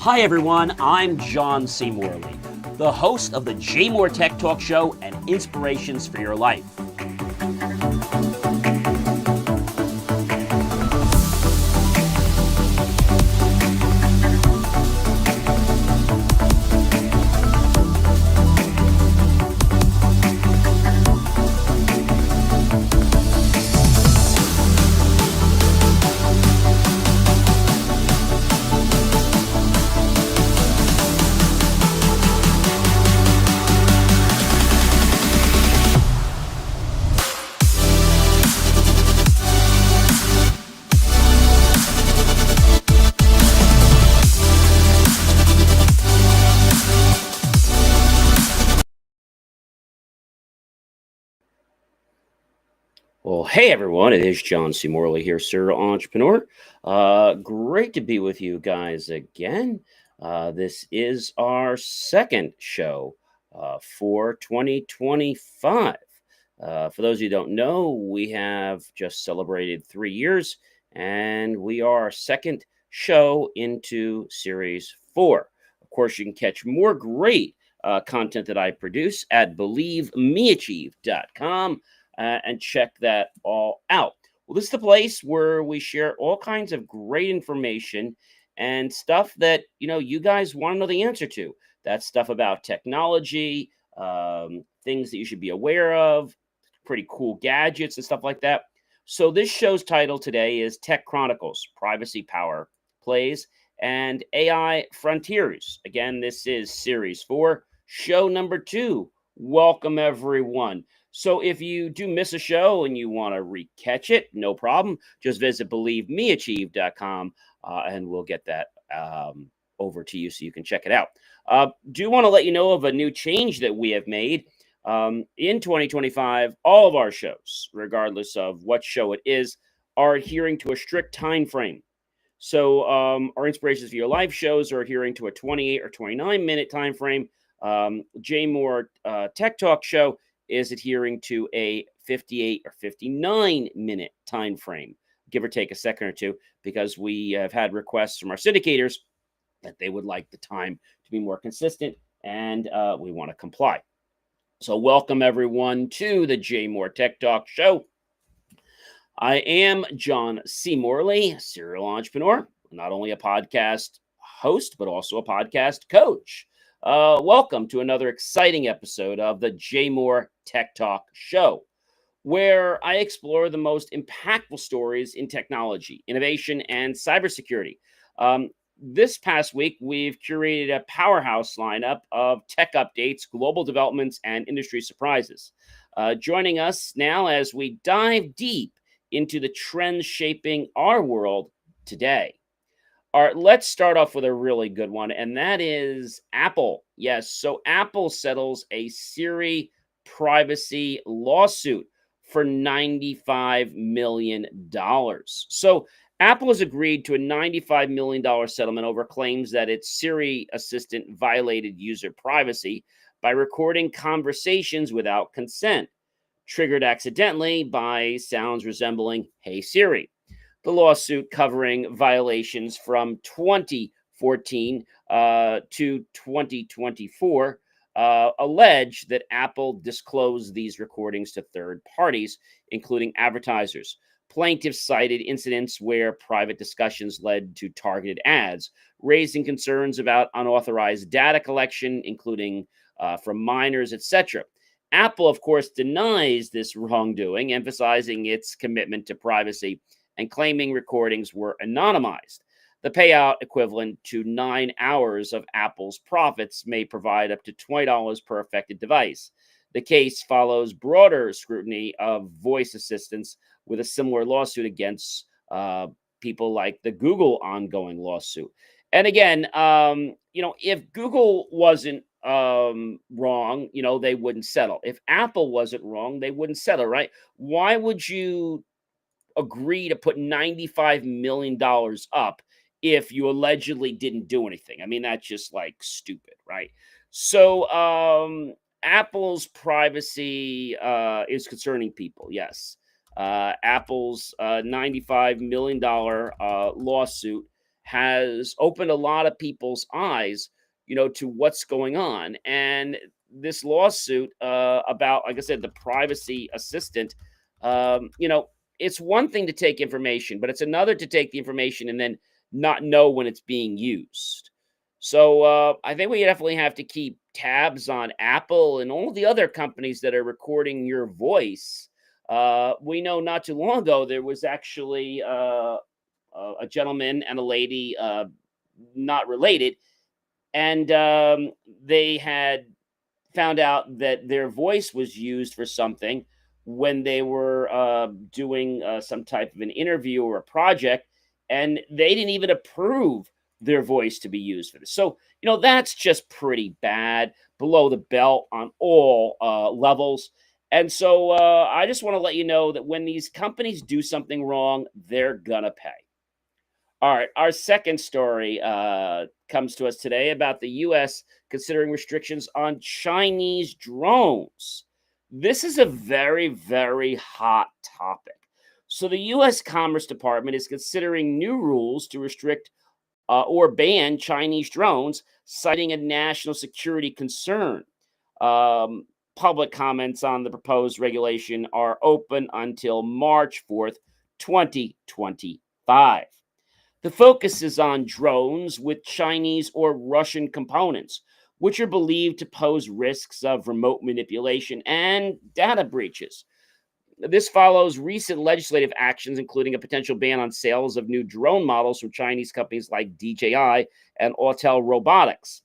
Hi everyone, I'm John C. Morley, the host of the JMOR Tech Talk Show and Inspirations for Your Life. Well, hey everyone, it is John C. Morley here, serial entrepreneur. Great to be with you guys again. This is our second show for 2025. For those of you who don't know, we have just celebrated 3 years, and we are our second show into Series 4. Of course, you can catch more great content that I produce at believemeachieve.com. And check that all out. Well, this is the place where we share all kinds of great information and stuff that you guys want to know the answer to. That's stuff about technology, things that you should be aware of, pretty cool gadgets and stuff like that. So this show's title today is Tech Chronicles: Privacy, Power, Plays, and AI Frontiers. Again, this is Series 4, show number 2. Welcome, everyone. So if you do miss a show and you want to recatch it, no problem. Just visit believemeachieve.com and we'll get that over to you so you can check it out. Do want to let you know of a new change that we have made. In 2025, all of our shows, regardless of what show it is, are adhering to a strict time frame. So our Inspirations for Your Life shows are adhering to a 28 or 29-minute time frame. JMOR Tech Talk Show is adhering to a 58 or 59-minute time frame, give or take a second or two, because we have had requests from our syndicators that they would like the time to be more consistent, and we want to comply. So welcome, everyone, to the JMOR Tech Talk Show. I am John C. Morley, serial entrepreneur, not only a podcast host, but also a podcast coach. Welcome to another exciting episode of the JMOR Tech Talk Show, where I explore the most impactful stories in technology, innovation, and cybersecurity. This past week, we've curated a powerhouse lineup of tech updates, global developments, and industry surprises. Joining us now as we dive deep into the trends shaping our world today. All right, let's start off with a really good one, and that is Apple. Yes, so Apple settles a Siri privacy lawsuit for $95 million. So Apple has agreed to a $95 million settlement over claims that its Siri assistant violated user privacy by recording conversations without consent, triggered accidentally by sounds resembling "Hey Siri." The lawsuit, covering violations from 2014 to 2024, allege that Apple disclosed these recordings to third parties, including advertisers. Plaintiffs cited incidents where private discussions led to targeted ads, raising concerns about unauthorized data collection, including from minors, etc. Apple, of course, denies this wrongdoing, emphasizing its commitment to privacy and claiming recordings were anonymized. The payout, equivalent to 9 hours of Apple's profits, may provide up to $20 per affected device. The case follows broader scrutiny of voice assistants, with a similar lawsuit against people like the Google ongoing lawsuit. And again, if Google wasn't wrong, they wouldn't settle. If Apple wasn't wrong, they wouldn't settle, right? Why would you agree to put $95 million up if you allegedly didn't do anything? I mean, that's just like stupid, right? So Apple's privacy is concerning people, yes. Apple's $95 million lawsuit has opened a lot of people's eyes, to what's going on. And this lawsuit about, like I said, the privacy assistant, it's one thing to take information, but it's another to take the information and then not know when it's being used. So I think we definitely have to keep tabs on Apple and all the other companies that are recording your voice. We know not too long ago there was actually a gentleman and a lady, not related, and they had found out that their voice was used for something when they were doing some type of an interview or a project, and they didn't even approve their voice to be used for this. So, that's just pretty bad, below the belt on all levels. And so I just want to let you know that when these companies do something wrong, they're going to pay. All right, our second story comes to us today about the U.S. considering restrictions on Chinese drones. This is a very, very hot topic. So, the U.S. Commerce Department is considering new rules to restrict or ban Chinese drones, citing a national security concern. Public comments on the proposed regulation are open until March 4th, 2025. The focus is on drones with Chinese or Russian components, which are believed to pose risks of remote manipulation and data breaches. This follows recent legislative actions, including a potential ban on sales of new drone models from Chinese companies like DJI and Autel Robotics.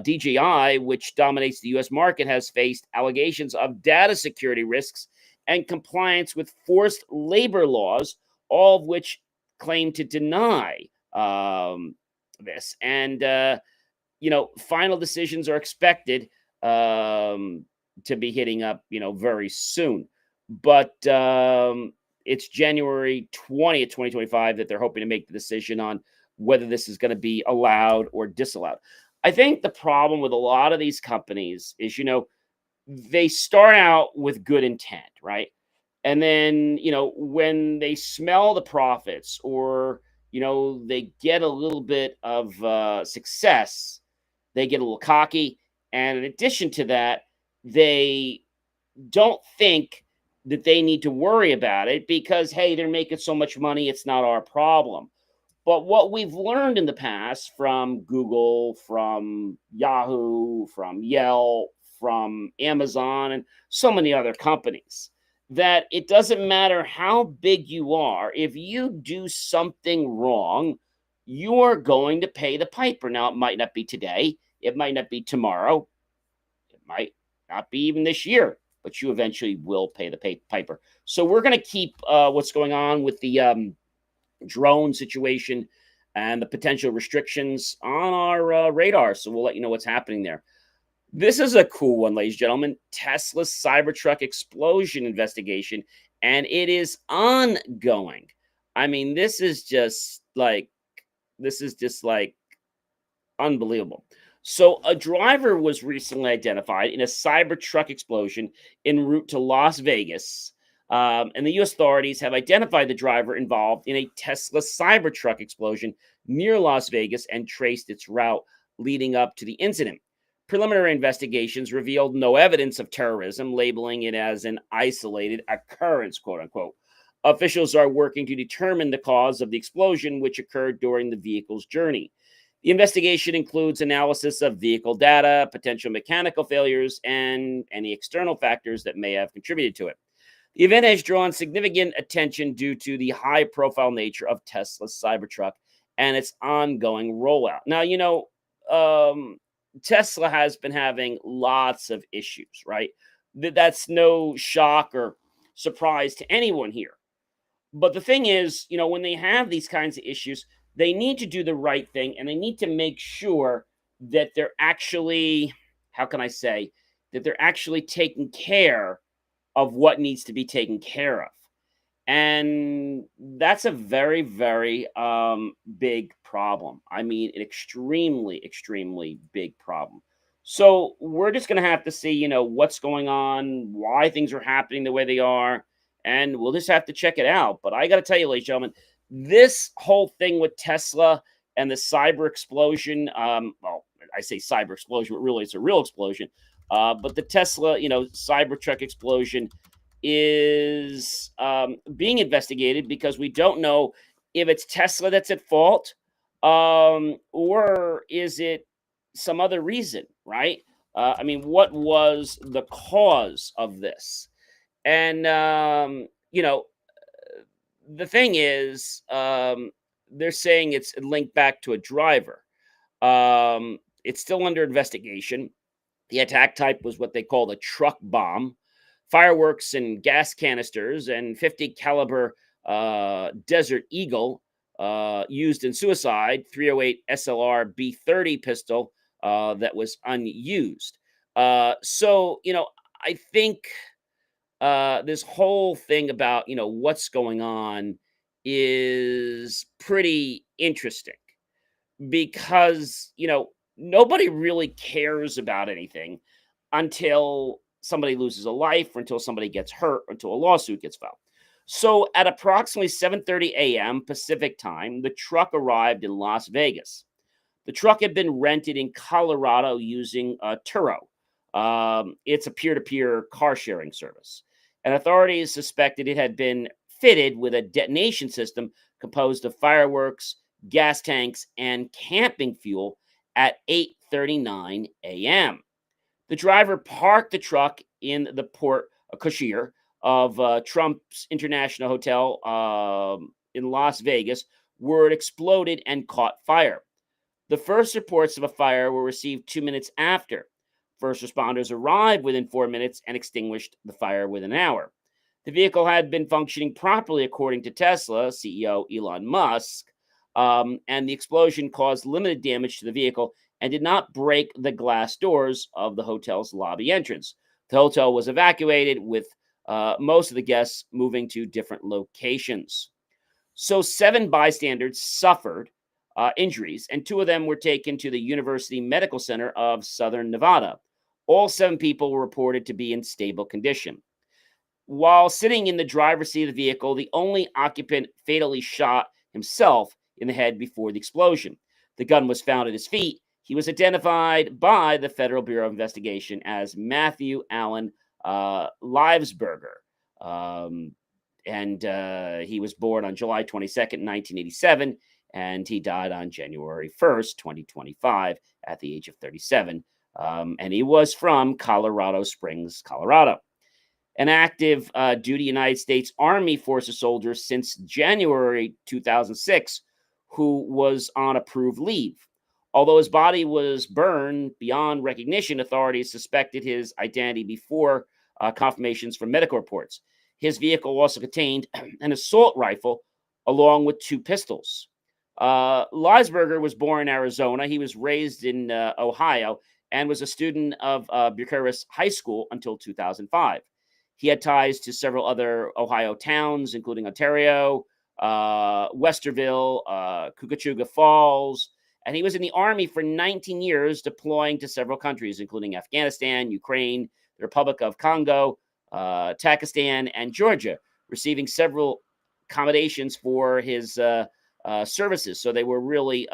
DJI, which dominates the U.S. market, has faced allegations of data security risks and compliance with forced labor laws, all of which claim to deny this. And, final decisions are expected to be hitting up, very soon. But it's January 20th, 2025 that they're hoping to make the decision on whether this is going to be allowed or disallowed. I think the problem with a lot of these companies is, they start out with good intent, right? And then, when they smell the profits or, they get a little bit of success, they get a little cocky. And in addition to that, they don't think that they need to worry about it because, hey, they're making so much money, it's not our problem. But what we've learned in the past from Google, from Yahoo, from Yelp, from Amazon, and so many other companies, that it doesn't matter how big you are, if you do something wrong, you are going to pay the piper. Now, it might not be today, it might not be tomorrow, it might not be even this year, but you eventually will pay the piper. So we're going to keep what's going on with the drone situation and the potential restrictions on our radar. So we'll let you know what's happening there. This is a cool one, ladies and gentlemen. Tesla's Cybertruck explosion investigation, and it is ongoing. I mean, this is just like unbelievable. So, a driver was recently identified in a Cybertruck explosion en route to Las Vegas. And the U.S. authorities have identified the driver involved in a Tesla Cybertruck explosion near Las Vegas and traced its route leading up to the incident. Preliminary investigations revealed no evidence of terrorism, labeling it as an isolated occurrence, quote unquote. Officials are working to determine the cause of the explosion, which occurred during the vehicle's journey. The investigation includes analysis of vehicle data, potential mechanical failures, and any external factors that may have contributed to it. The event has drawn significant attention due to the high-profile nature of Tesla's Cybertruck and its ongoing rollout. Now, Tesla has been having lots of issues, right? That's no shock or surprise to anyone here. But the thing is, when they have these kinds of issues, they need to do the right thing, and they need to make sure that they're actually, that they're actually taking care of what needs to be taken care of. And that's a very, very big problem. I mean, an extremely, extremely big problem. So we're just going to have to see, what's going on, why things are happening the way they are, and we'll just have to check it out. But I got to tell you, ladies and gentlemen, this whole thing with Tesla and the cyber explosion. Well, I say cyber explosion, but really it's a real explosion. But the Tesla, Cybertruck explosion is being investigated because we don't know if it's Tesla that's at fault, or is it some other reason, right? I mean, what was the cause of this? And the thing is, they're saying it's linked back to a driver. It's still under investigation. The attack type was what they called a truck bomb. Fireworks and gas canisters and 50 caliber Desert Eagle used in suicide, 308 SLR B30 pistol that was unused. I think this whole thing about what's going on is pretty interesting because nobody really cares about anything until somebody loses a life or until somebody gets hurt or until a lawsuit gets filed. So at approximately 7:30 a.m. Pacific time, the truck arrived in Las Vegas. The truck had been rented in Colorado using Turo. It's a peer-to-peer car sharing service. And authorities suspected it had been fitted with a detonation system composed of fireworks, gas tanks, and camping fuel at 8:39 a.m. The driver parked the truck in the port cochere of Trump's International Hotel in Las Vegas, where it exploded and caught fire. The first reports of a fire were received 2 minutes after. First responders arrived within 4 minutes and extinguished the fire within an hour. The vehicle had been functioning properly, according to Tesla CEO Elon Musk, and the explosion caused limited damage to the vehicle and did not break the glass doors of the hotel's lobby entrance. The hotel was evacuated, with most of the guests moving to different locations. So 7 bystanders suffered injuries, and 2 of them were taken to the University Medical Center of Southern Nevada. All 7 people were reported to be in stable condition. While sitting in the driver's seat of the vehicle, the only occupant fatally shot himself in the head before the explosion. The gun was found at his feet. He was identified by the Federal Bureau of Investigation as Matthew Allen Livesberger. He was born on July 22nd, 1987, and he died on January 1st, 2025, at the age of 37. And he was from Colorado Springs, Colorado. An active duty United States Army Forces soldier since January 2006, who was on approved leave. Although his body was burned beyond recognition, authorities suspected his identity before confirmations from medical reports. His vehicle also contained an assault rifle along with 2 pistols. Leisberger was born in Arizona. He was raised in Ohio and was a student of Bucharest High School until 2005. He had ties to several other Ohio towns, including Ontario, Westerville, Cucachuga Falls, and he was in the Army for 19 years, deploying to several countries, including Afghanistan, Ukraine, the Republic of Congo, Tajikistan, and Georgia, receiving several accommodations for his services. So they were really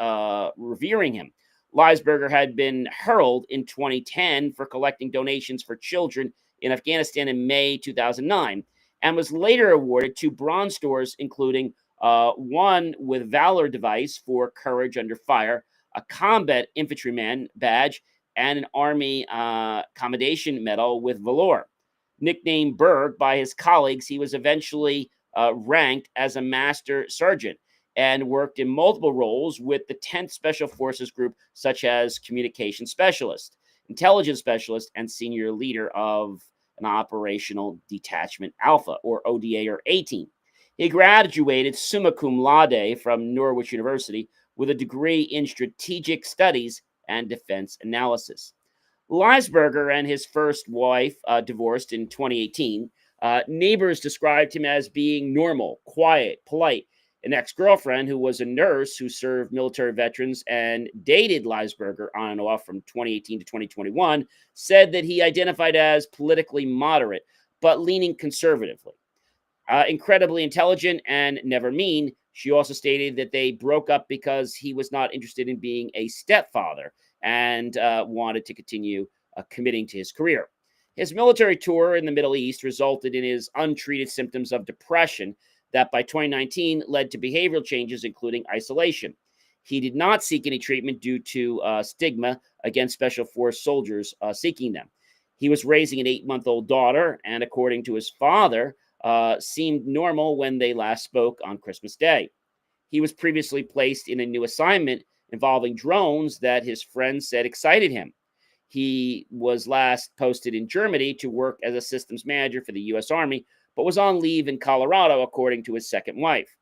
revering him. Leisberger had been hurled in 2010 for collecting donations for children in Afghanistan in May 2009, and was later awarded 2 Bronze Stars, including one with Valor device for courage under fire, a combat infantryman badge, and an Army Commendation Medal with Valor. Nicknamed Berg by his colleagues, he was eventually ranked as a Master Sergeant and worked in multiple roles with the 10th Special Forces Group, such as Communication Specialist, Intelligence Specialist, and Senior Leader of an Operational Detachment Alpha, or ODA or A-Team. He graduated summa cum laude from Norwich University with a degree in Strategic Studies and Defense Analysis. Leisberger and his first wife divorced in 2018. Neighbors described him as being normal, quiet, polite. An ex-girlfriend who was a nurse who served military veterans and dated Leisberger on and off from 2018 to 2021 said that he identified as politically moderate, but leaning conservatively. Incredibly intelligent and never mean, She also stated that they broke up because he was not interested in being a stepfather and wanted to continue committing to his career. His military tour in the Middle East resulted in his untreated symptoms of depression that by 2019 led to behavioral changes, including isolation. He did not seek any treatment due to stigma against special force soldiers seeking them. He was raising an 8-month-old daughter, and according to his father, seemed normal when they last spoke on Christmas Day. He was previously placed in a new assignment involving drones that his friends said excited him. He was last posted in Germany to work as a systems manager for the U.S. Army, but was on leave in Colorado, according to his second wife.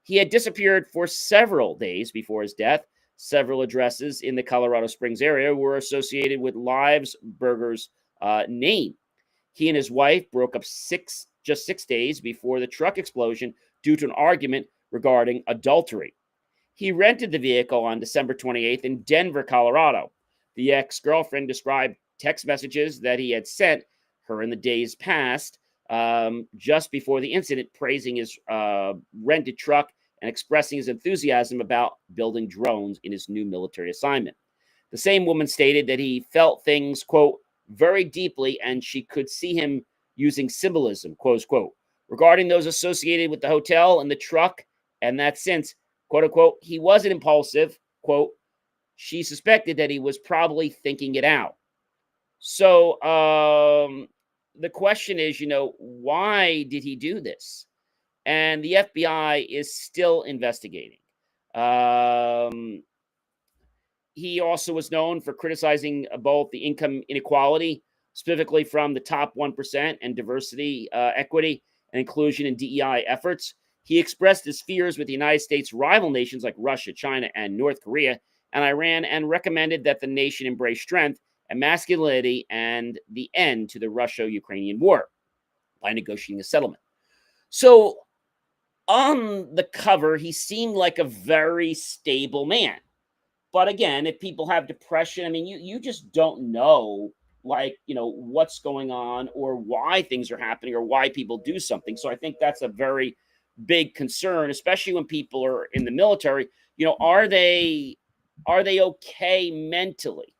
He had disappeared for several days before his death. Several addresses in the Colorado Springs area were associated with Liveberger's name. He and his wife broke up just 6 days before the truck explosion due to an argument regarding adultery. He rented the vehicle on December 28th in Denver, Colorado. The ex-girlfriend described text messages that he had sent her in the days past, just before the incident, praising his rented truck and expressing his enthusiasm about building drones in his new military assignment. The same woman stated that he felt things, quote, very deeply, and she could see him using symbolism, close quote, regarding those associated with the hotel and the truck, and that since, quote unquote, he wasn't impulsive, quote, she suspected that he was probably thinking it out. So the question is, why did he do this? And the FBI is still investigating. He also was known for criticizing both the income inequality, specifically from the top 1%, and diversity, equity, and inclusion in DEI efforts. He expressed his fears with the United States' rival nations like Russia, China, and North Korea, and Iran, and recommended that the nation embrace strength and masculinity and the end to the Russia-Ukrainian war by negotiating a settlement. So on the cover, he seemed like a very stable man. But again, if people have depression, I mean, you just don't know, what's going on or why things are happening or why people do something. So I think that's a very big concern, especially when people are in the military. Are they okay mentally?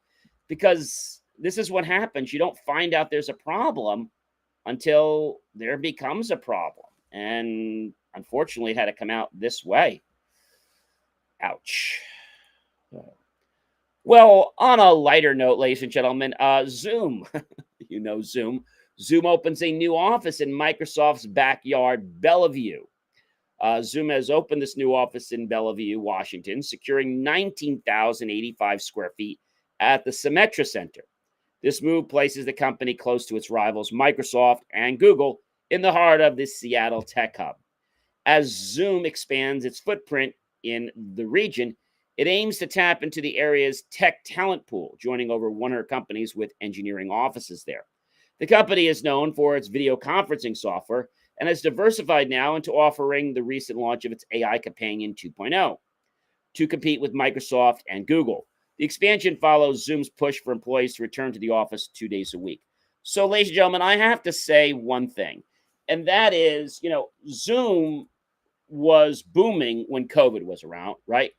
Because this is what happens. You don't find out there's a problem until there becomes a problem. And unfortunately, it had to come out this way. Ouch. Well, on a lighter note, ladies and gentlemen, Zoom, Zoom. Zoom opens a new office in Microsoft's backyard, Bellevue. Zoom has opened this new office in Bellevue, Washington, securing 19,085 square feet at the Symetra Center. This move places the company close to its rivals, Microsoft and Google, in the heart of the Seattle tech hub. As Zoom expands its footprint in the region, it aims to tap into the area's tech talent pool, joining over 100 companies with engineering offices there. The company is known for its video conferencing software and has diversified now into offering the recent launch of its AI Companion 2.0 to compete with Microsoft and Google. The expansion follows Zoom's push for employees to return to the office 2 days a week. So, ladies and gentlemen, I have to say one thing, and that is, Zoom was booming when COVID was around, right?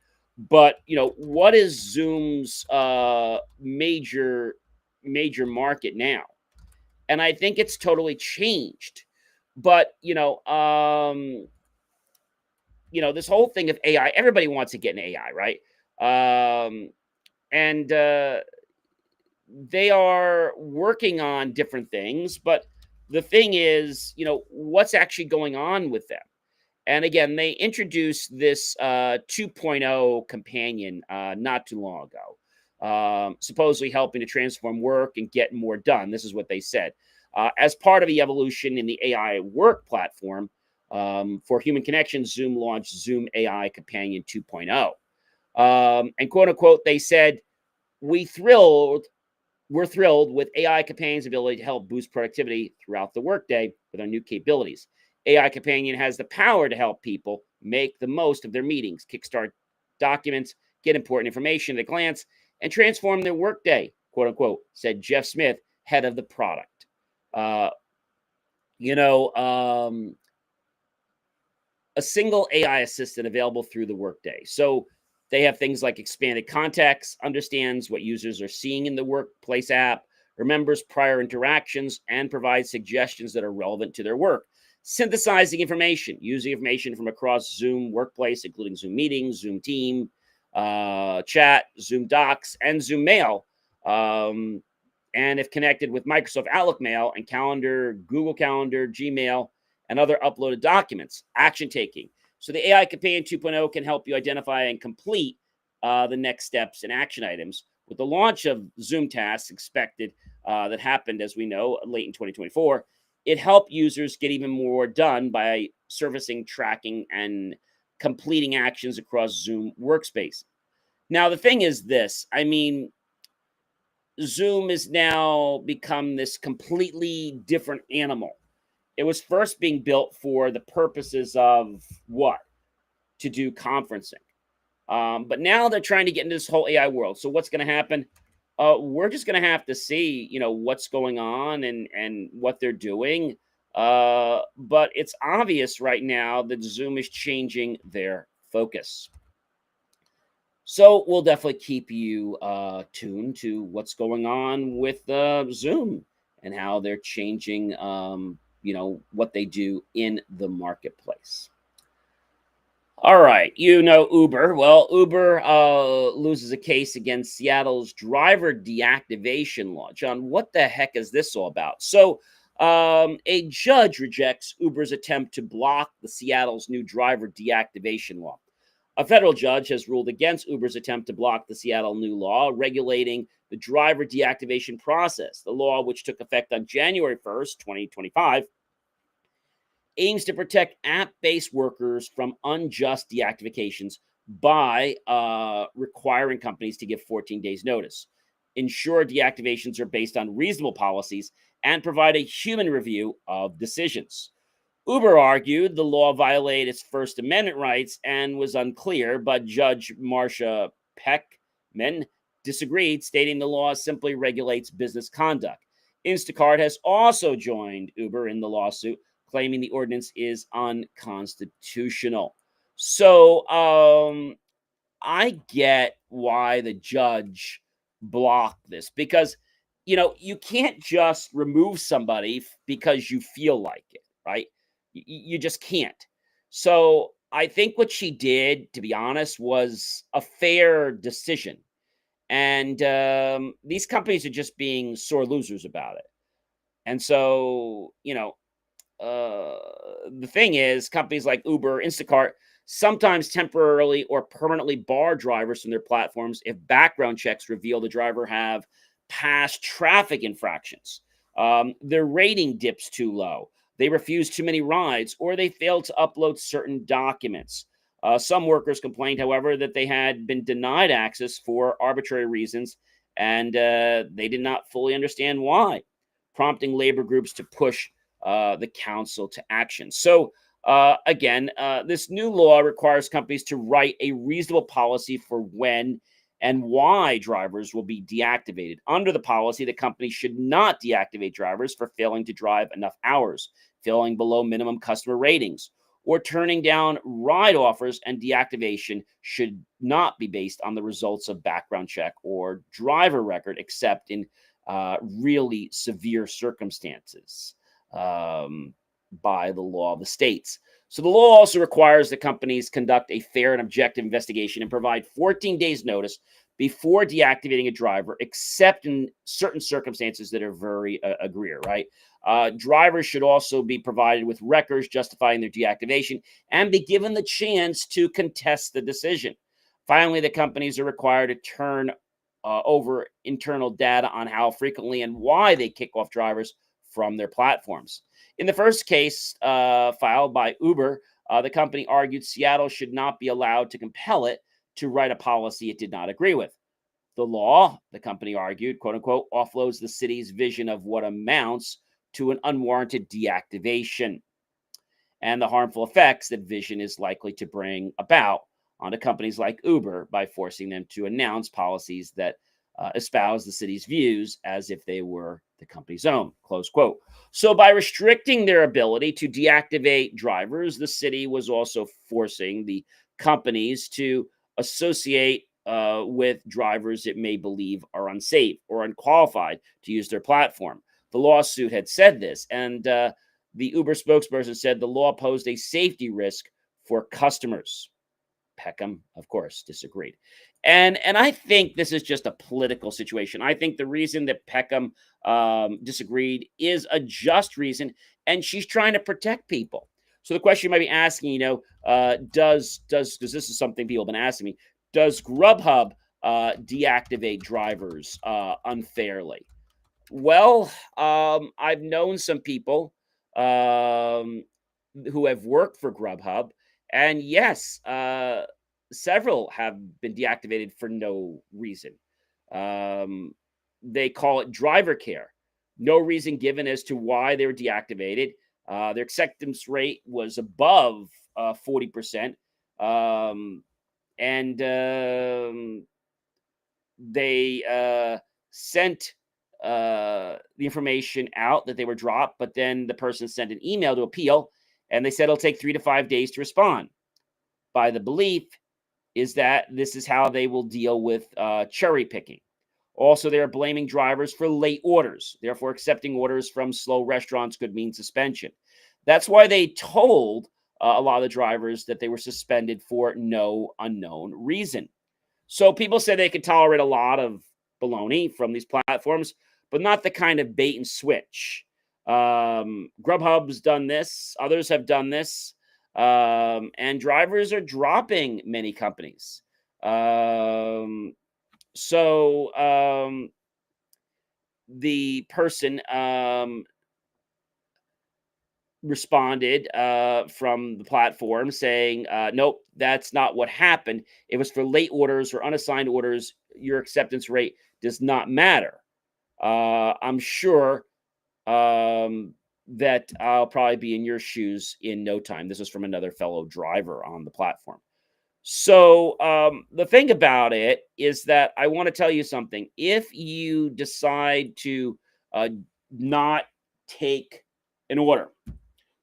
But, what is Zoom's major market now? And I think it's totally changed. But, this whole thing of AI, everybody wants to get in AI, right? And they are working on different things. But the thing is, what's actually going on with them? And again, they introduced this 2.0 companion not too long ago, supposedly helping to transform work and get more done. This is what they said. As part of the evolution in the AI work platform for human connection, Zoom launched Zoom AI Companion 2.0. And quote unquote, they said, we're thrilled with AI Companion's ability to help boost productivity throughout the workday with our new capabilities. AI Companion has the power to help people make the most of their meetings, kickstart documents, get important information at a glance, and transform their workday, quote unquote, said Jeff Smith, head of the product. a single AI assistant available through the workday. So they have things like expanded context, understands what users are seeing in the workplace app, remembers prior interactions, and provides suggestions that are relevant to their work. Synthesizing information, using information from across Zoom Workplace, including Zoom Meetings, Zoom Team, Chat, Zoom Docs, and Zoom Mail. And if connected with Microsoft Outlook Mail and Calendar, Google Calendar, Gmail, and other uploaded documents, action taking. So the AI Companion 2.0 can help you identify and complete the next steps and action items. With the launch of Zoom Tasks expected that happened, as we know, late in 2024, it helped users get even more done by servicing, tracking, and completing actions across Zoom Workspace. Now, the thing is this, I mean, Zoom has now become this completely different animal. It was first being built for the purposes of what? To do conferencing. But now they're trying to get into this whole AI world. So what's going to happen? We're just going to have to see, what's going on and what they're doing. But it's obvious right now that Zoom is changing their focus. So we'll definitely keep you tuned to what's going on with Zoom and how they're changing, what they do in the marketplace. All right, Uber. Well, Uber loses a case against Seattle's driver deactivation law. John, what the heck is this all about? So a judge rejects Uber's attempt to block the Seattle's new driver deactivation law. A federal judge has ruled against Uber's attempt to block the Seattle new law regulating the driver deactivation process. The law, which took effect on January 1st, 2025, aims to protect app-based workers from unjust deactivations by requiring companies to give 14 days notice, ensure deactivations are based on reasonable policies, and provide a human review of decisions. Uber argued the law violated its First Amendment rights and was unclear, but Judge Marcia Peckman disagreed, stating the law simply regulates business conduct. Instacart has also joined Uber in the lawsuit, claiming the ordinance is unconstitutional. So I get why the judge blocked this, because, you can't just remove somebody because you feel like it, right? You just can't. So I think what she did, to be honest, was a fair decision. And these companies are just being sore losers about it. And so, the thing is, companies like Uber, Instacart sometimes temporarily or permanently bar drivers from their platforms if background checks reveal the driver have past traffic infractions. Their rating dips too low, they refuse too many rides, or they fail to upload certain documents. Some workers complained, however, that they had been denied access for arbitrary reasons, and they did not fully understand why, prompting labor groups to push the council to action. So again, this new law requires companies to write a reasonable policy for when and why drivers will be deactivated. Under the policy, the company should not deactivate drivers for failing to drive enough hours, failing below minimum customer ratings, or turning down ride offers, and deactivation should not be based on the results of background check or driver record, except in really severe circumstances by the law of the states. So the law also requires that companies conduct a fair and objective investigation and provide 14 days notice before deactivating a driver, except in certain circumstances that are very egregious, right? Drivers should also be provided with records justifying their deactivation and be given the chance to contest the decision. Finally, the companies are required to turn over internal data on how frequently and why they kick off drivers from their platforms. In the first case filed by Uber, the company argued Seattle should not be allowed to compel it to write a policy it did not agree with. The law, the company argued, quote unquote, offloads the city's vision of what amounts to an unwarranted deactivation and the harmful effects that vision is likely to bring about onto companies like Uber by forcing them to announce policies that espouse the city's views as if they were the company's own, close quote. So by restricting their ability to deactivate drivers, the city was also forcing the companies to associate with drivers it may believe are unsafe or unqualified to use their platform. The lawsuit had said this, and the Uber spokesperson said the law posed a safety risk for customers. Peckham, of course, disagreed. And I think this is just a political situation. I think the reason that Peckham disagreed is a just reason, and she's trying to protect people. So the question you might be asking, does this is something people have been asking me? Does Grubhub deactivate drivers unfairly? Well, I've known some people um, who have worked for Grubhub, and yes, several have been deactivated for no reason. Um, they call it driver care. No reason given as to why they were deactivated. Their acceptance rate was above 40%. And they sent the information out that they were dropped, but then the person sent an email to appeal, and they said it'll take 3 to 5 days to respond. By the belief is that this is how they will deal with cherry picking. Also, they are blaming drivers for late orders. Therefore, accepting orders from slow restaurants could mean suspension. That's why they told a lot of the drivers that they were suspended for no unknown reason. So people say they can tolerate a lot of baloney from these platforms, but not the kind of bait and switch. Grubhub's done this. Others have done this. And drivers are dropping many companies. So the person responded from the platform saying, nope, that's not what happened. It was for late orders or unassigned orders. Your acceptance rate does not matter. I'm sure that I'll probably be in your shoes in no time. This is from another fellow driver on the platform. So the thing about it is that I want to tell you something. If you decide to not take an order,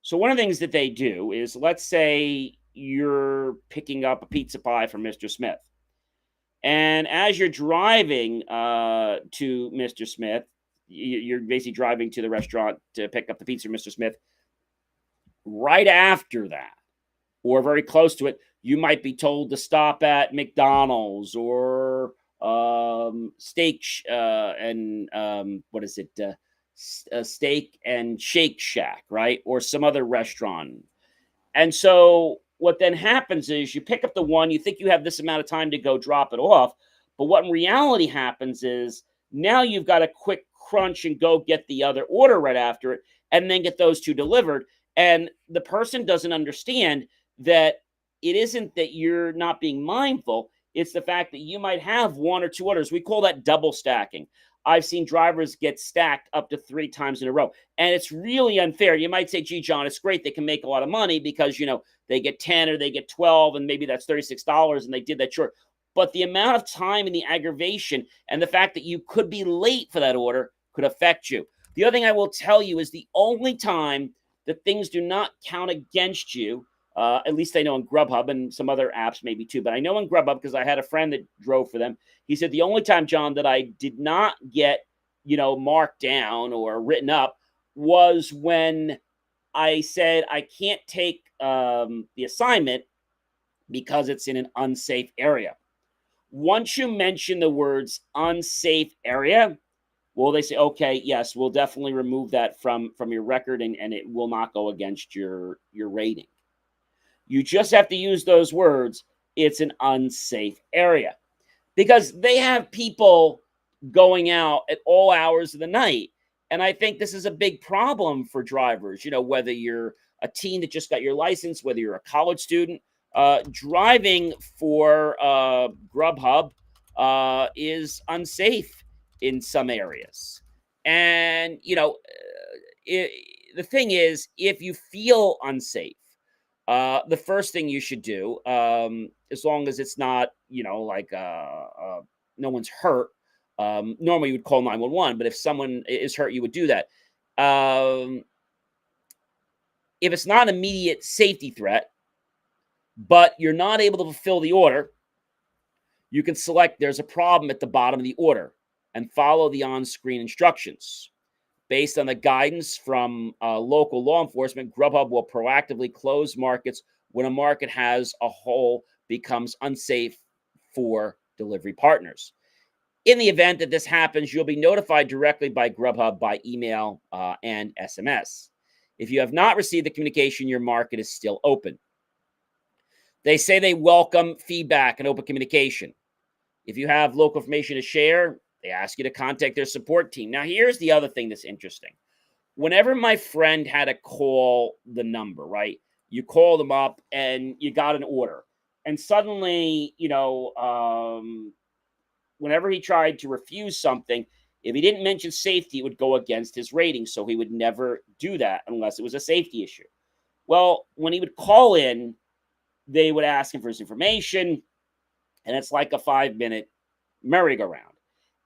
so one of the things that they do is, let's say you're picking up a pizza pie from Mr. Smith, and as you're driving to Mr. Smith, you're basically driving to the restaurant to pick up the pizza from Mr. Smith. Right after that, or very close to it, you might be told to stop at McDonald's or Steak and what is it? Steak and Shake Shack, right? Or some other restaurant. And so what then happens is you pick up the one, you think you have this amount of time to go drop it off. But what in reality happens is now you've got a quick crunch and go get the other order right after it and then get those two delivered. And the person doesn't understand that it isn't that you're not being mindful. It's the fact that you might have one or two orders. We call that double stacking. I've seen drivers get stacked up to 3 times in a row. And it's really unfair. You might say, gee, John, it's great. They can make a lot of money because, they get 10 or they get 12 and maybe that's $36 and they did that short. But the amount of time and the aggravation and the fact that you could be late for that order could affect you. The other thing I will tell you is the only time that things do not count against you, at least I know in Grubhub and some other apps maybe too, but I know in Grubhub because I had a friend that drove for them. He said the only time, John, that I did not get, marked down or written up was when I said I can't take the assignment because it's in an unsafe area. Once you mention the words unsafe area, well, they say, okay, yes, we'll definitely remove that from your record and it will not go against your rating. You just have to use those words. It's an unsafe area because they have people going out at all hours of the night. And I think this is a big problem for drivers, whether you're a teen that just got your license, whether you're a college student, driving for Grubhub is unsafe in some areas. And, the thing is, if you feel unsafe, the first thing you should do, as long as it's not, no one's hurt, Normally, you would call 911, but if someone is hurt, you would do that. Um, if it's not an immediate safety threat, but you're not able to fulfill the order, you can select there's a problem at the bottom of the order and follow the on screen instructions. Based on the guidance from local law enforcement, Grubhub will proactively close markets when a market as a whole becomes unsafe for delivery partners. In the event that this happens, you'll be notified directly by Grubhub by email and SMS. If you have not received the communication, your market is still open. They say they welcome feedback and open communication. If you have local information to share, they ask you to contact their support team. Now, here's the other thing that's interesting. Whenever my friend had to call the number, right? You call them up and you got an order. And suddenly, whenever he tried to refuse something, if he didn't mention safety, it would go against his rating. So he would never do that unless it was a safety issue. Well, when he would call in, they would ask him for his information. And it's like a 5-minute merry-go-round.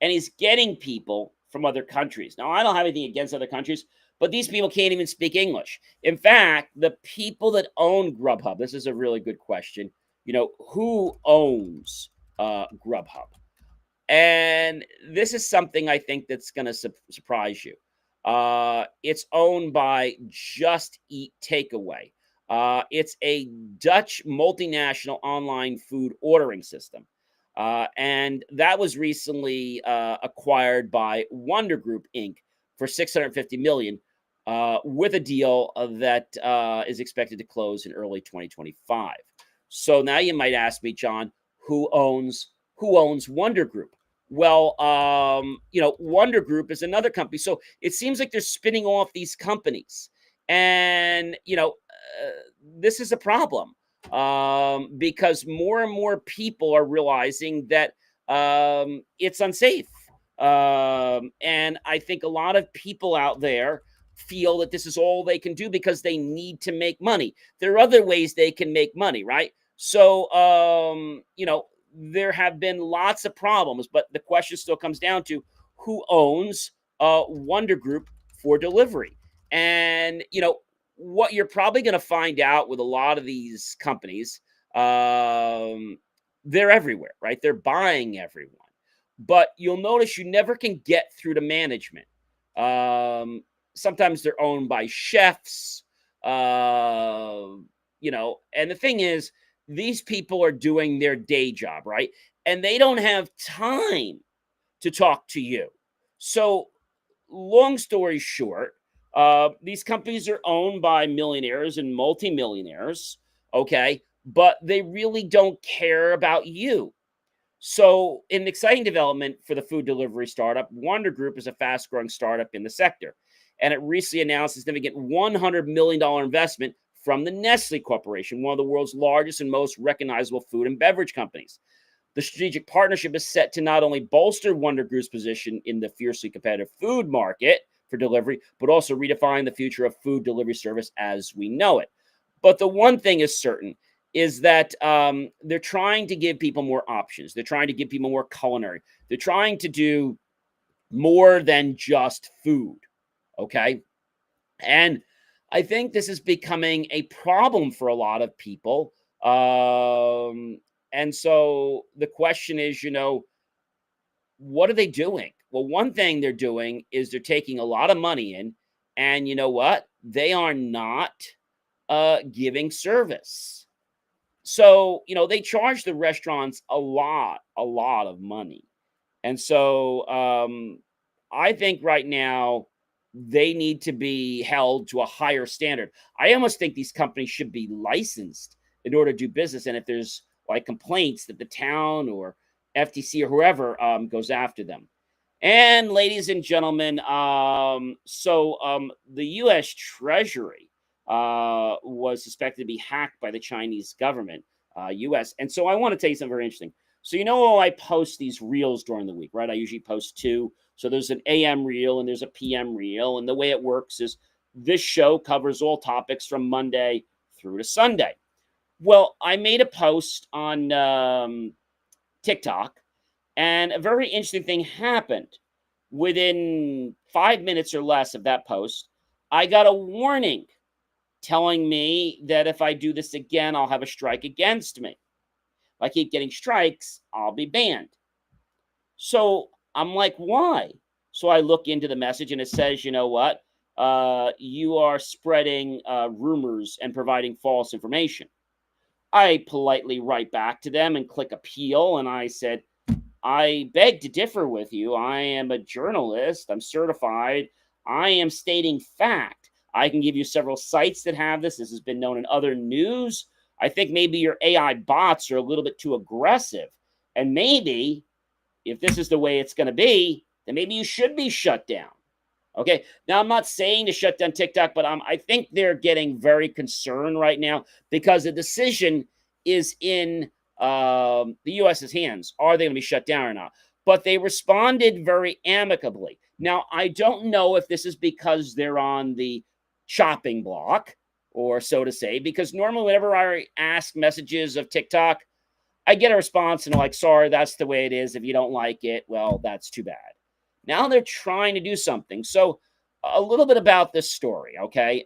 And he's getting people from other countries. Now, I don't have anything against other countries, but these people can't even speak English. In fact, the people that own Grubhub, this is a really good question. Who owns Grubhub? And this is something I think that's going to surprise you. It's owned by Just Eat Takeaway. It's a Dutch multinational online food ordering system. And that was recently acquired by Wonder Group Inc. for $650 million, with a deal that is expected to close in early 2025. So now you might ask me, John, who owns Wonder Group? Well, Wonder Group is another company. So it seems like they're spinning off these companies. And, this is a problem because more and more people are realizing that it's unsafe. And I think a lot of people out there feel that this is all they can do because they need to make money. There are other ways they can make money, right? So, there have been lots of problems, but the question still comes down to who owns Wonder Group for delivery. And, what you're probably going to find out with a lot of these companies, they're everywhere, right? They're buying everyone. But you'll notice you never can get through to management. Sometimes they're owned by chefs, and the thing is, these people are doing their day job, right? And they don't have time to talk to you. So, long story short, these companies are owned by millionaires and multimillionaires, okay? But they really don't care about you. So, an exciting development for the food delivery startup, Wonder Group is a fast-growing startup in the sector, and it recently announced a significant $100 million investment from the Nestle Corporation, one of the world's largest and most recognizable food and beverage companies. The strategic partnership is set to not only bolster Wonder Group's position in the fiercely competitive food market for delivery, but also redefine the future of food delivery service as we know it. But the one thing is certain is that they're trying to give people more options. They're trying to give people more culinary. They're trying to do more than just food, okay? And I think this is becoming a problem for a lot of people. And so the question is, what are they doing? Well, one thing they're doing is they're taking a lot of money in, and you know what? They are not giving service. So, they charge the restaurants a lot of money. And so I think right now they need to be held to a higher standard. I almost think these companies should be licensed in order to do business. And if there's like complaints, that the town or FTC or whoever goes after them. And ladies and gentlemen, the U.S. Treasury was suspected to be hacked by the Chinese government, U.S. And so I want to tell you something very interesting. So I post these reels during the week, right? I usually post 2. So there's an AM reel and there's a PM reel. And the way it works is this show covers all topics from Monday through to Sunday. Well, I made a post on TikTok, And a very interesting thing happened. Within 5 minutes or less of that post, I got a warning telling me that if I do this again, I'll have a strike against me. If I keep getting strikes, I'll be banned. So I'm like, why? So I look into the message and it says, you know what? You are spreading rumors and providing false information. I politely write back to them and click appeal. And I said, I beg to differ with you. I am a journalist. I'm certified. I am stating fact. I can give you several sites that have this. This has been known in other news. I think maybe your AI bots are a little bit too aggressive. And maybe if this is the way it's going to be, then maybe you should be shut down. Okay. Now, I'm not saying to shut down TikTok, but I think they're getting very concerned right now because the decision is in the U.S.'s hands. Are they going to be shut down or not? But they responded very amicably. Now, I don't know if this is because they're on the chopping block, or so to say, because normally whenever I ask messages of TikTok, I get a response and I'm like, sorry, that's the way it is. If you don't like it, well, that's too bad. Now they're trying to do something. So a little bit about this story, okay?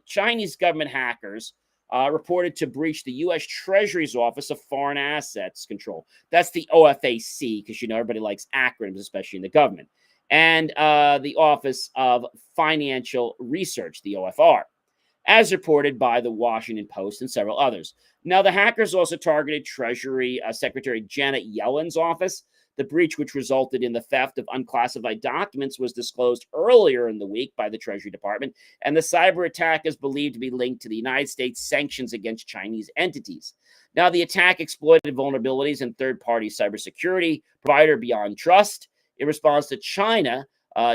Chinese government hackers reported to breach the U.S. Treasury's Office of Foreign Assets Control. That's the OFAC, because you know everybody likes acronyms, especially in the government. And the Office of Financial Research, the OFR, as reported by the Washington Post and several others. Now, the hackers also targeted Treasury Secretary Janet Yellen's office. The breach, which resulted in the theft of unclassified documents, was disclosed earlier in the week by the Treasury Department, and the cyber attack is believed to be linked to the United States sanctions against Chinese entities. Now, the attack exploited vulnerabilities in third-party cybersecurity provider Beyond Trust in response to China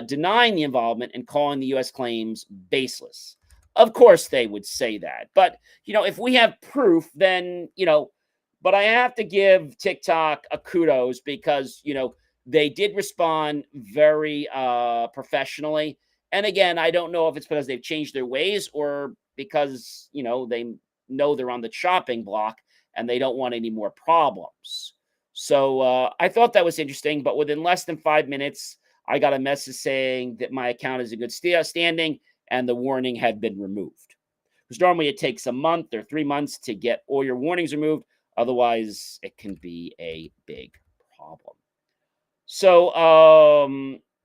denying the involvement and calling the U.S. claims baseless. Of course, they would say that. But, if we have proof, then, but I have to give TikTok a kudos because, they did respond very professionally. And again, I don't know if it's because they've changed their ways or because, they know they're on the chopping block and they don't want any more problems. So I thought that was interesting. But within less than 5 minutes, I got a message saying that my account is in good standing and the warning had been removed. Because normally it takes a month or 3 months to get all your warnings removed. Otherwise, it can be a big problem. So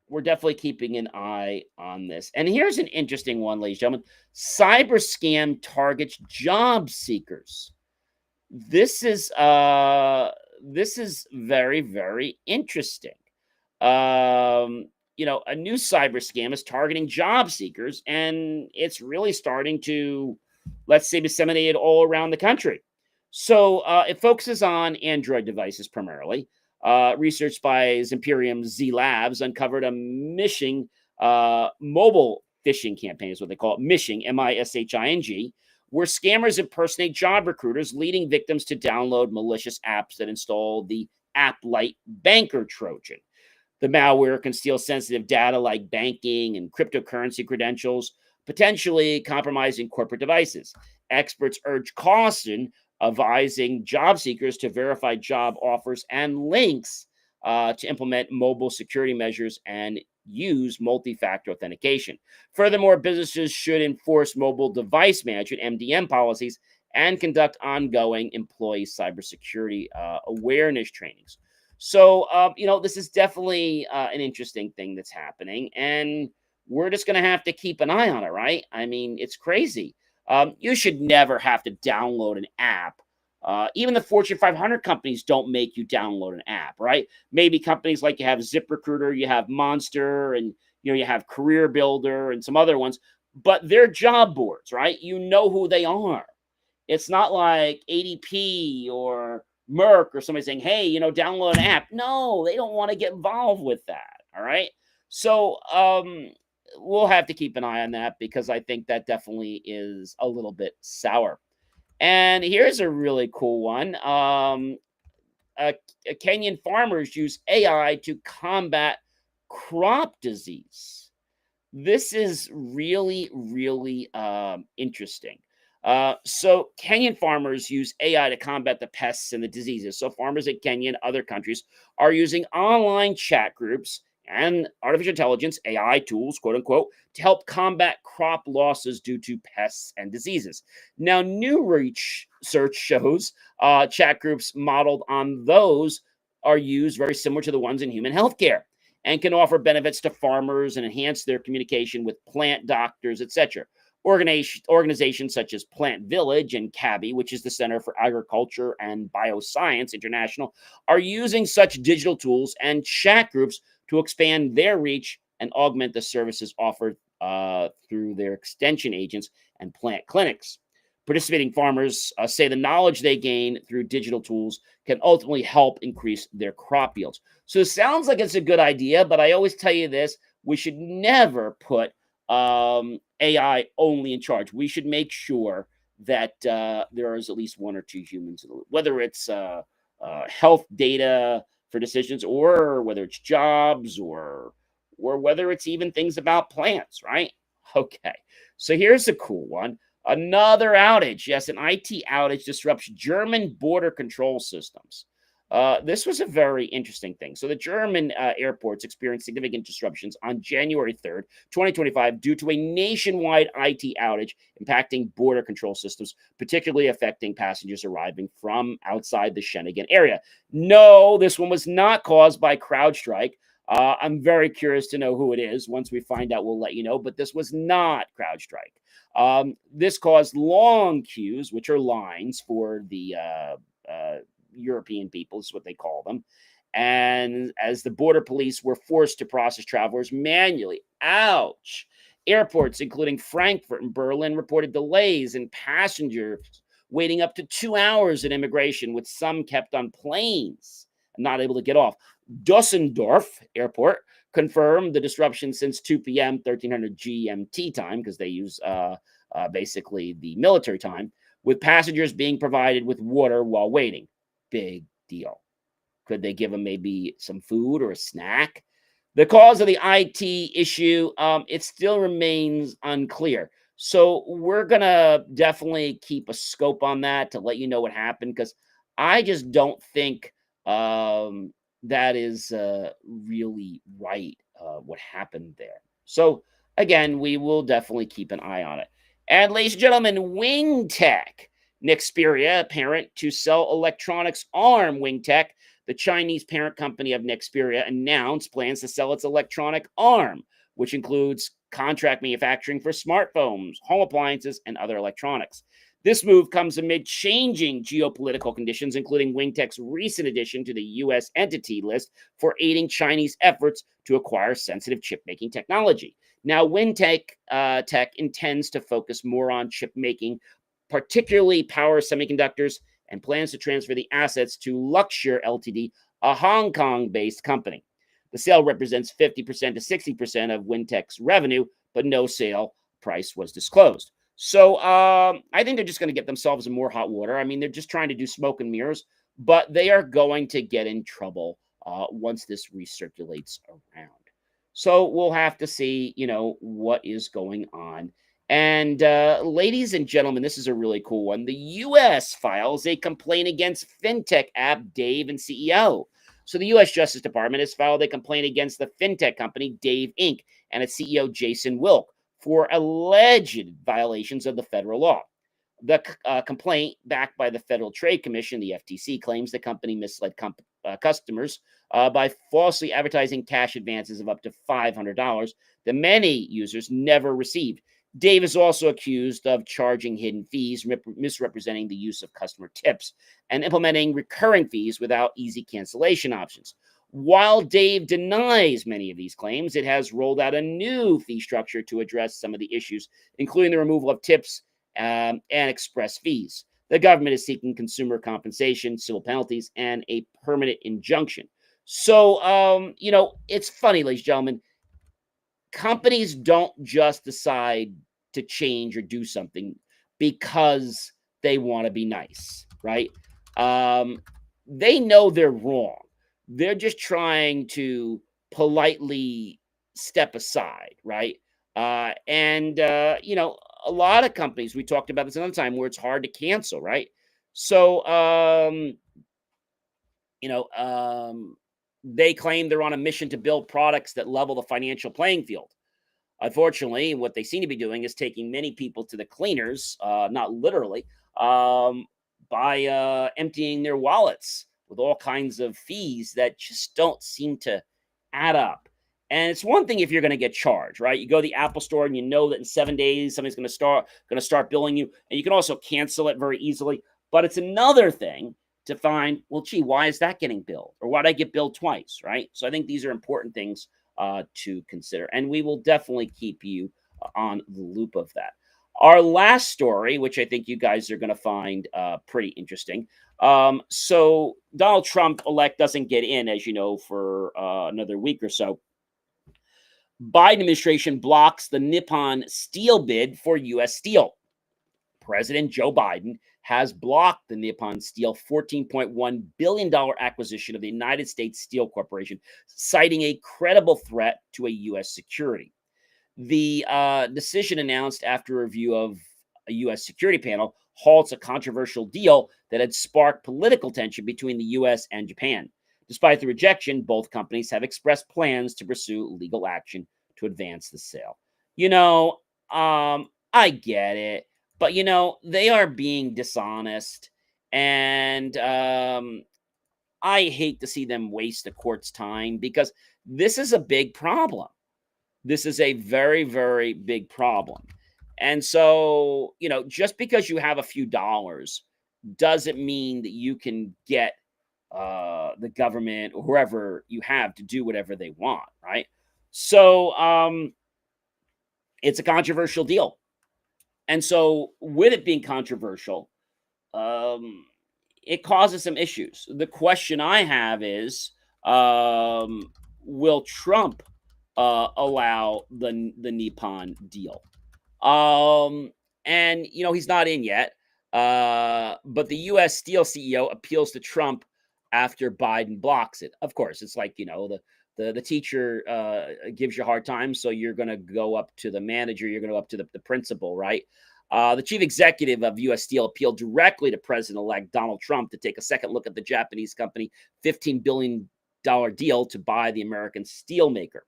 we're definitely keeping an eye on this. And here's an interesting one, ladies and gentlemen. Cyber scam targets job seekers. This is very, very interesting. A new cyber scam is targeting job seekers, and it's really starting to, let's say, disseminate it all around the country. So it focuses on Android devices primarily. Research by Zimperium Z Labs uncovered a mobile phishing campaign, is what they call it, mishing, M-I-S-H-I-N-G, where scammers impersonate job recruiters, leading victims to download malicious apps that install the app-light banker Trojan. The malware can steal sensitive data like banking and cryptocurrency credentials, potentially compromising corporate devices. Experts urge caution, advising job seekers to verify job offers and links to implement mobile security measures and use multi-factor authentication. Furthermore, businesses should enforce mobile device management, MDM policies, and conduct ongoing employee cybersecurity awareness trainings. So, this is definitely an interesting thing that's happening, and we're just going to have to keep an eye on it, right? I mean, it's crazy. You should never have to download an app. Even the Fortune 500 companies don't make you download an app, right? Maybe companies like you have ZipRecruiter, you have Monster, and you have Career Builder and some other ones, but they're job boards, right? You know who they are. It's not like ADP or Merck or somebody saying, hey, download an app. No, they don't want to get involved with that. All right. So we'll have to keep an eye on that because I think that definitely is a little bit sour. And here's a really cool one. Kenyan farmers use AI to combat crop disease. This is really, really interesting. So Kenyan farmers use AI to combat the pests and the diseases. So farmers in Kenya and other countries are using online chat groups and artificial intelligence AI tools, quote unquote, to help combat crop losses due to pests and diseases. Now, new research shows chat groups modeled on those are used very similar to the ones in human healthcare and can offer benefits to farmers and enhance their communication with plant doctors, etc. Organizations such as Plant Village and CABI, which is the Center for Agriculture and Bioscience International, are using such digital tools and chat groups to expand their reach and augment the services offered through their extension agents and plant clinics. Participating farmers say the knowledge they gain through digital tools can ultimately help increase their crop yields. So it sounds like it's a good idea, but I always tell you this: we should never put AI only in charge. We should make sure that there is at least one or two humans, whether it's health data for decisions, or whether it's jobs, or whether it's even things about plants, right? Okay, so here's a cool one. Another outage. Yes, an IT outage disrupts German border control systems. This was a very interesting thing. So the German airports experienced significant disruptions on January 3rd, 2025, due to a nationwide IT outage impacting border control systems, particularly affecting passengers arriving from outside the Schengen area. No, this one was not caused by CrowdStrike. I'm very curious to know who it is. Once we find out, we'll let you know. But this was not CrowdStrike. This caused long queues, which are lines for the European people, is what they call them. And as the border police were forced to process travelers manually. Ouch. Airports, including Frankfurt and Berlin, reported delays in passengers waiting up to 2 hours at immigration, with some kept on planes and not able to get off. Dusseldorf Airport confirmed the disruption since 2 p.m. 1300 GMT time, because they use basically the military time, with passengers being provided with water while waiting. Big deal. Could they give them maybe some food or a snack? The cause of the IT issue, it still remains unclear. So we're going to definitely keep a scope on that to let you know what happened, because I just don't think that is really right, what happened there. So again, we will definitely keep an eye on it. And ladies and gentlemen, Wing Tech, Nexperia, parent to sell electronics arm. Wing Tech, the Chinese parent company of Nexperia, announced plans to sell its electronic arm, which includes contract manufacturing for smartphones, home appliances, and other electronics. This move comes amid changing geopolitical conditions, including WingTech's recent addition to the U.S. entity list for aiding Chinese efforts to acquire sensitive chip-making technology. Now, WingTech Tech intends to focus more on chip making, particularly power semiconductors, and plans to transfer the assets to Luxshare Ltd., a Hong Kong-based company. The sale represents 50% to 60% of WingTech's revenue, but no sale price was disclosed. So I think they're just going to get themselves in more hot water. I mean, they're just trying to do smoke and mirrors, but they are going to get in trouble once this recirculates around. So we'll have to see, what is going on. And ladies and gentlemen, this is a really cool one. The U.S. files a complaint against fintech app Dave and CEO. So the U.S. Justice Department has filed a complaint against the fintech company Dave Inc. and its CEO Jason Wilk for alleged violations of the federal law. The complaint, backed by the Federal Trade Commission, the FTC, claims the company misled customers by falsely advertising cash advances of up to $500 that many users never received. Dave is also accused of charging hidden fees, misrepresenting the use of customer tips, and implementing recurring fees without easy cancellation options. While Dave denies many of these claims, it has rolled out a new fee structure to address some of the issues, including the removal of tips and express fees. The government is seeking consumer compensation, civil penalties, and a permanent injunction. So, it's funny, ladies and gentlemen. Companies don't just decide to change or do something because they want to be nice, right? They know they're wrong. They're just trying to politely step aside, right? And a lot of companies, we talked about this another time, where it's hard to cancel, right? So, you know, they claim they're on a mission to build products that level the financial playing field. Unfortunately, what they seem to be doing is taking many people to the cleaners, not literally, um, by emptying their wallets with all kinds of fees that just don't seem to add up. And it's one thing if you're going to get charged, right? You go to the Apple Store and you know that in 7 days somebody's going to start billing you, and you can also cancel it very easily. But it's another thing to find, well, gee, why is that getting billed, or why did I get billed twice, right? So I think these are important things to consider. And we will definitely keep you on the loop of that. Our last story, which I think you guys are going to find pretty interesting. So Donald Trump elect doesn't get in, as you know, for another week or so. Biden administration blocks the Nippon Steel bid for U.S. Steel. President Joe Biden has blocked the Nippon Steel $14.1 billion acquisition of the United States Steel Corporation, citing a credible threat to a U.S. security. The decision, announced after a review of a U.S. security panel, halts a controversial deal that had sparked political tension between the U.S. and Japan. Despite the rejection, both companies have expressed plans to pursue legal action to advance the sale. I get it. But, they are being dishonest, and I hate to see them waste the court's time, because this is a big problem. This is a very, very big problem. And so, just because you have a few dollars doesn't mean that you can get the government or whoever you have to do whatever they want, right? So it's a controversial deal. And so, with it being controversial, um, it causes some issues. The question I have is, will Trump allow the Nippon deal? Um, and he's not in yet. But the U.S. Steel CEO appeals to Trump after Biden blocks it. Of course, it's like the teacher gives you a hard time, so you're going to go up to the manager, you're going to go up to the principal, right? The chief executive of U.S. Steel appealed directly to President-elect Donald Trump to take a second look at the Japanese company $15 billion deal to buy the American steelmaker.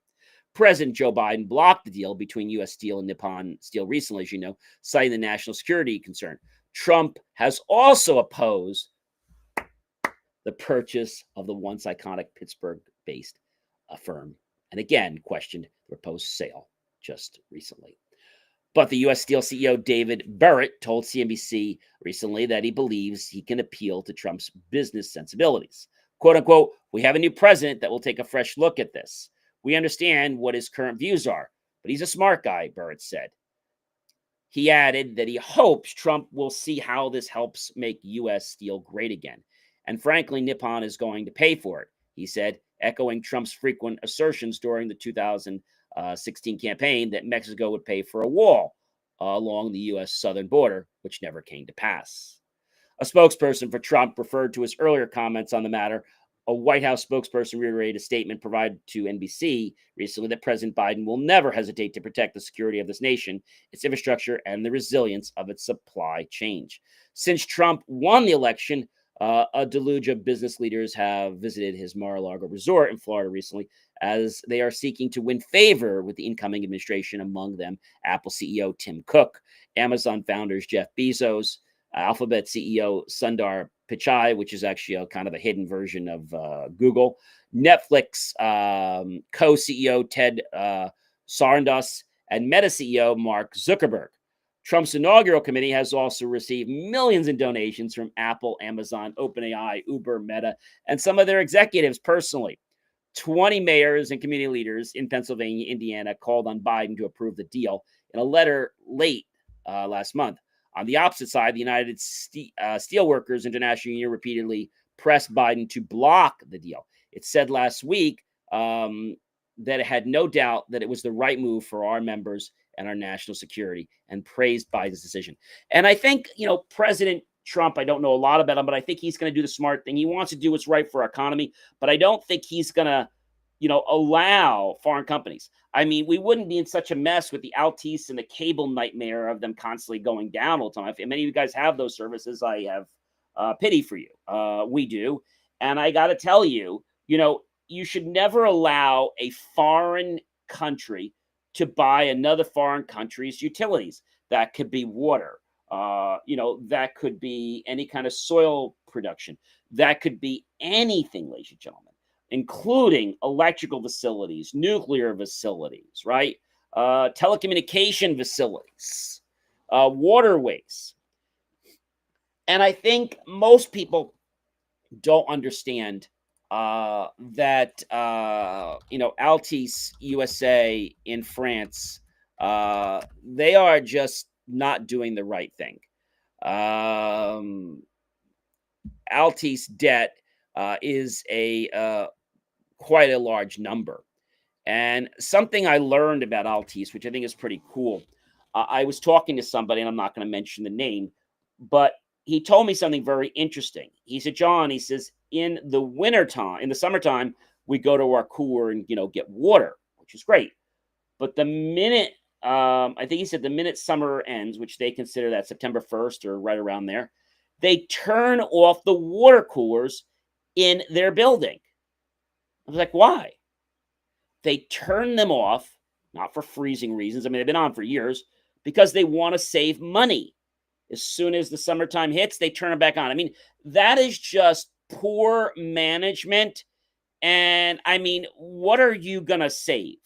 President Joe Biden blocked the deal between U.S. Steel and Nippon Steel recently, as you know, citing the national security concern. Trump has also opposed the purchase of the once iconic Pittsburgh-based firm, and again questioned the proposed sale just recently. But the U.S. Steel CEO David Burritt told CNBC recently that he believes he can appeal to Trump's business sensibilities. "Quote unquote, we have a new president that will take a fresh look at this. We understand what his current views are, but he's a smart guy," Burritt said. He added that he hopes Trump will see how this helps make U.S. Steel great again. And frankly, Nippon is going to pay for it, he said, echoing Trump's frequent assertions during the 2016 campaign that Mexico would pay for a wall along the U.S. southern border, which never came to pass. A spokesperson for Trump referred to his earlier comments on the matter. A White House spokesperson reiterated a statement provided to NBC recently that President Biden will never hesitate to protect the security of this nation, its infrastructure, and the resilience of its supply chain. Since Trump won the election, a deluge of business leaders have visited his Mar-a-Lago resort in Florida recently, as they are seeking to win favor with the incoming administration, among them Apple CEO Tim Cook, Amazon founders Jeff Bezos, Alphabet CEO Sundar Pichai, which is actually a kind of a hidden version of Google, Netflix co-CEO Ted Sarandos, and Meta CEO Mark Zuckerberg. Trump's inaugural committee has also received millions in donations from Apple, Amazon, OpenAI, Uber, Meta, and some of their executives personally. 20 mayors and community leaders in Pennsylvania, Indiana called on Biden to approve the deal in a letter late last month. On the opposite side, the United Steelworkers International Union repeatedly pressed Biden to block the deal. It said last week that it had no doubt that it was the right move for our members and our national security, and praised Biden's decision. And I think, President Trump, I don't know a lot about him, but I think he's going to do the smart thing. He wants to do what's right for our economy, but I don't think he's going to allow foreign companies. I mean, we wouldn't be in such a mess with the Altice and the cable nightmare of them constantly going down all the time. If many of you guys have those services, I have pity for you. We do. And I got to tell you, you should never allow a foreign country to buy another foreign country's utilities. That could be water. That could be any kind of soil production. That could be anything, ladies and gentlemen, including electrical facilities, nuclear facilities, right? Telecommunication facilities, waterways. And I think most people don't understand that, Altice USA in France, they are just not doing the right thing. Altice debt is a quite a large number. And something I learned about Altice, which I think is pretty cool, I was talking to somebody, and I'm not going to mention the name, but he told me something very interesting. He said, John, he says, in the wintertime, in the summertime, we go to our cooler and, get water, which is great. But the minute, I think he said the minute summer ends, which they consider that September 1st or right around there, they turn off the water coolers in their building. I was like, why? They turn them off, not for freezing reasons. I mean, they've been on for years, because they want to save money. As soon as the summertime hits, they turn it back on. I mean, that is just poor management. And I mean, what are you going to save,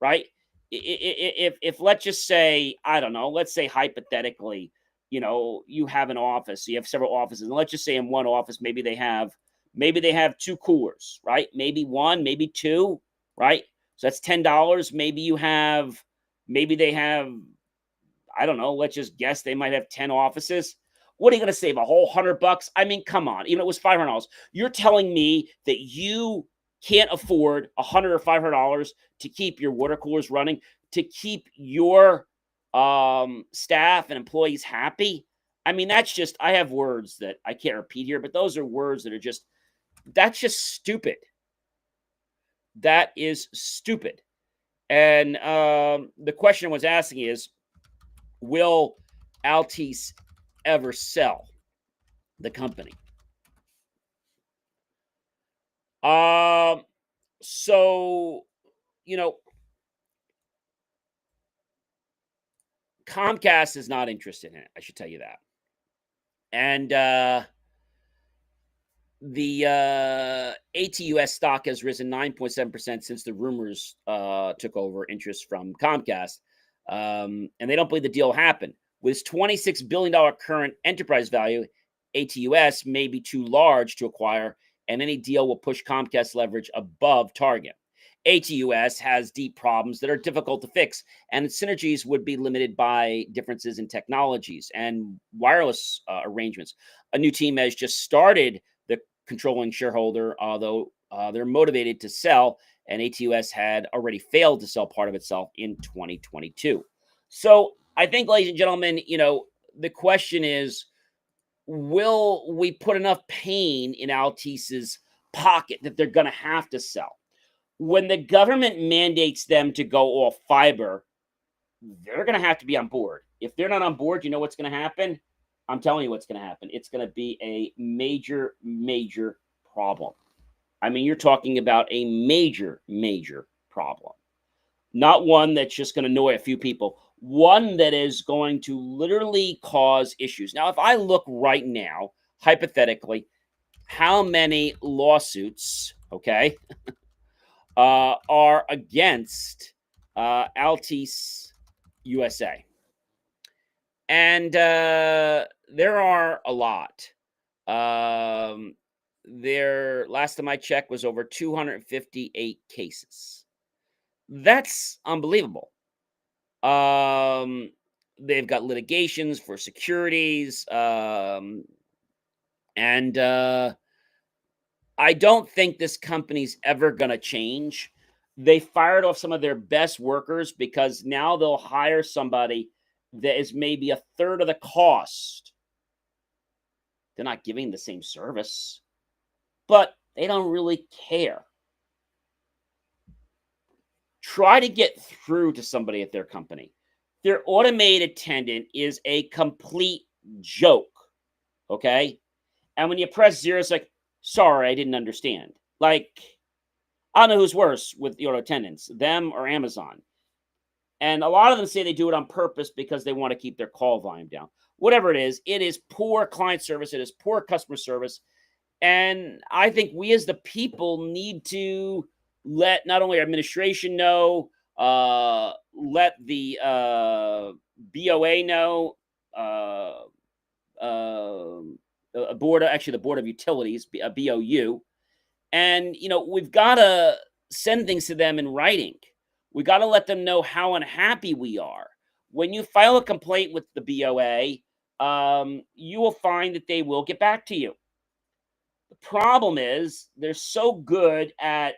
right? If let's just say, I don't know, let's say hypothetically, you have an office, you have several offices, and let's just say in one office, maybe they have two coolers, right? Maybe one, maybe two, right? So that's $10. Maybe they have, I don't know, let's just guess they might have 10 offices. What are you going to save? A whole $100? I mean, come on. Even if it was $500. You're telling me that you can't afford $100 or $500 to keep your water coolers running, to keep your staff and employees happy? I mean, I have words that I can't repeat here, but those are words that are that's just stupid. That is stupid. And the question I was asking is, will Altice ever sell the company? So, Comcast is not interested in it. I should tell you that. And the ATUS stock has risen 9.7% since the rumors took over interest from Comcast. And they don't believe the deal will happen. With its $26 billion current enterprise value, ATUS may be too large to acquire, and any deal will push Comcast leverage above target. ATUS has deep problems that are difficult to fix, and its synergies would be limited by differences in technologies and wireless arrangements. A new team has just started, the controlling shareholder, although they're motivated to sell, and ATUS had already failed to sell part of itself in 2022. So I think, ladies and gentlemen, the question is, will we put enough pain in Altice's pocket that they're going to have to sell? When the government mandates them to go all fiber, they're going to have to be on board. If they're not on board, you know what's going to happen? I'm telling you what's going to happen. It's going to be a major, major problem. I mean, you're talking about a major, major problem. Not one that's just going to annoy a few people. One that is going to literally cause issues. Now, if I look right now, hypothetically, how many lawsuits, okay, are against Altice USA? And there are a lot. There, last time I checked, was over 258 cases. That's unbelievable. They've got litigations for securities, and I don't think this company's ever going to change. They fired off some of their best workers because now they'll hire somebody that is maybe a third of the cost. They're not giving the same service, but they don't really care. try to get through to somebody at their company. Their automated attendant is a complete joke, okay? And when you press 0, it's like, sorry, I didn't understand. Like, I don't know who's worse with the auto attendants, them or Amazon. And a lot of them say they do it on purpose because they want to keep their call volume down. Whatever it is poor client service. It is poor customer service. And I think we as the people need to let not only our administration know, let the BOA know, the Board of Utilities, BOU. And, we've got to send things to them in writing. We got to let them know how unhappy we are. When you file a complaint with the BOA, you will find that they will get back to you. The problem is they're so good at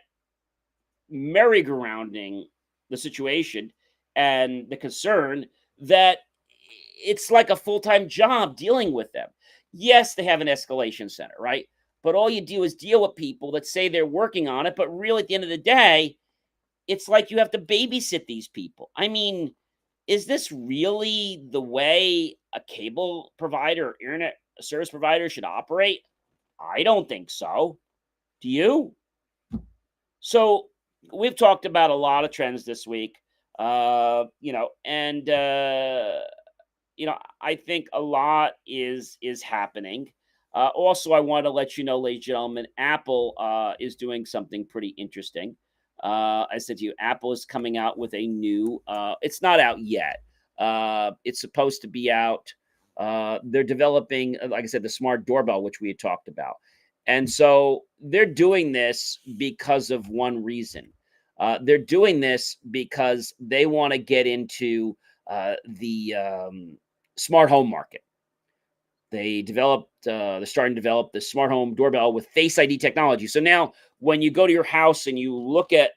merry-go-rounding the situation and the concern that it's like a full-time job dealing with them. Yes, they have an escalation center, right? But all you do is deal with people that say they're working on it, but really at the end of the day, it's like you have to babysit these people. I mean, is this really the way a cable provider or internet service provider should operate? I don't think so. Do you? So we've talked about a lot of trends this week, and I think a lot is happening. Also, I want to let you know, ladies and gentlemen, Apple is doing something pretty interesting. I said to you, Apple is coming out with a new. It's not out yet. It's supposed to be out. They're developing, like I said, the smart doorbell, which we had talked about. And so they're doing this because of one reason. They're doing this because they want to get into the smart home market. They're starting to develop the smart home doorbell with Face ID technology. So now when you go to your house and you look at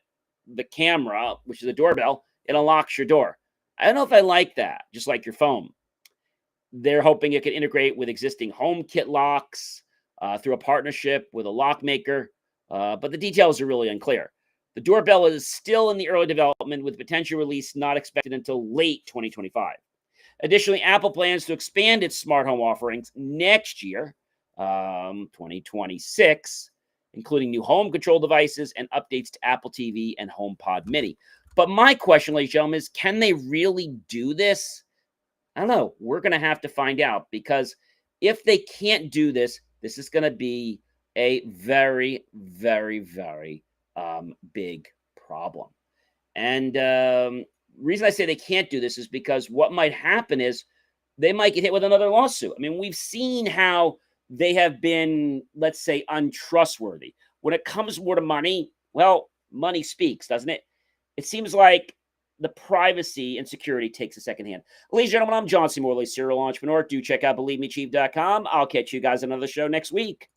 the camera, which is a doorbell, it unlocks your door. I don't know if I like that, just like your phone. They're hoping it can integrate with existing HomeKit locks through a partnership with a lock maker, but the details are really unclear. The doorbell is still in the early development with potential release not expected until late 2025. Additionally, Apple plans to expand its smart home offerings next year, 2026, including new home control devices and updates to Apple TV and HomePod Mini. But my question, ladies and gentlemen, is can they really do this? I don't know. We're going to have to find out, because if they can't do this, this is going to be a very, very, very big problem. And reason I say they can't do this is because what might happen is they might get hit with another lawsuit. I mean, we've seen how they have been, let's say, untrustworthy. When it comes more to money, well, money speaks, doesn't it? It seems like the privacy and security takes a second hand. Ladies and gentlemen, I'm John C. Morley, serial entrepreneur. Do check out BelieveMeChief.com. I'll catch you guys on another show next week.